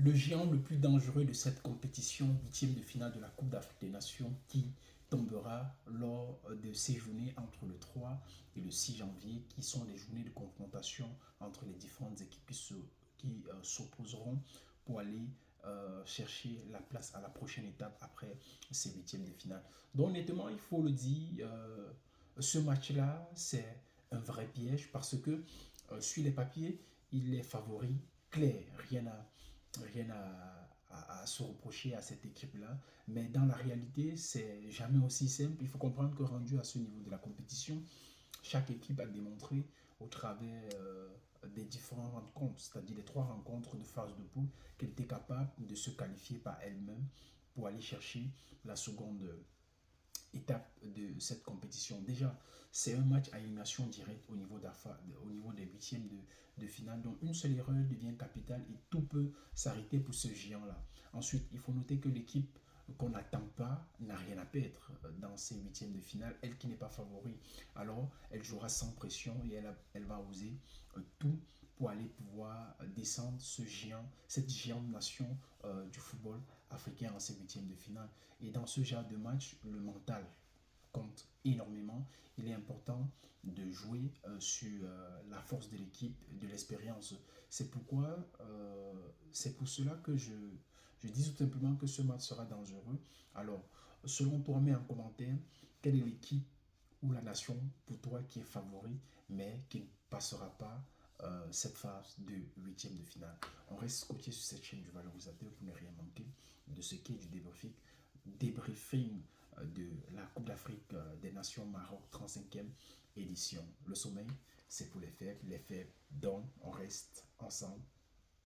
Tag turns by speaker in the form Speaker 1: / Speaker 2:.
Speaker 1: Le géant le plus dangereux de cette compétition, huitième de finale de la Coupe d'Afrique des Nations, qui tombera lors de ces journées entre le 3 et le 6 janvier, qui sont les journées de confrontation entre les différentes équipes qui s'opposeront pour aller chercher la place à la prochaine étape après ces huitièmes de finale. Donc honnêtement, il faut le dire, ce match-là, c'est un vrai piège parce que sur les papiers, il est favori clair, rien à se reprocher à cette équipe-là. Mais dans la réalité, c'est jamais aussi simple. Il faut comprendre que rendu à ce niveau de la compétition, chaque équipe a démontré au travers des différentes rencontres, c'est-à-dire les trois rencontres de phase de poule, qu'elle était capable de se qualifier par elle-même pour aller chercher la seconde étape de cette compétition. Déjà, c'est un match à élimination directe au niveau des huitièmes de finale. Donc, une seule erreur devient capitale et tout peut s'arrêter pour ce géant-là. Ensuite, il faut noter que l'équipe qu'on n'attend pas n'a rien à perdre dans ces huitièmes de finale. Elle qui n'est pas favori, alors elle jouera sans pression et elle va oser tout pour aller pouvoir descendre cette géante nation du football africain en ces huitièmes de finale. Et dans ce genre de match, le mental compte énormément. Il est important de jouer sur la force de l'équipe, de l'expérience. C'est pour cela que je dis tout simplement que ce match sera dangereux. Alors, selon toi, mets en commentaire quelle est l'équipe ou la nation pour toi qui est favori, mais qui ne passera pas cette phase de huitième de finale. On reste scotché sur cette chaîne du valorisateur pour ne rien manquer de ce qui est du débriefing de la Coupe d'Afrique des Nations Maroc 35e édition. Le sommeil, c'est pour les faibles. Les faibles, donc on reste ensemble.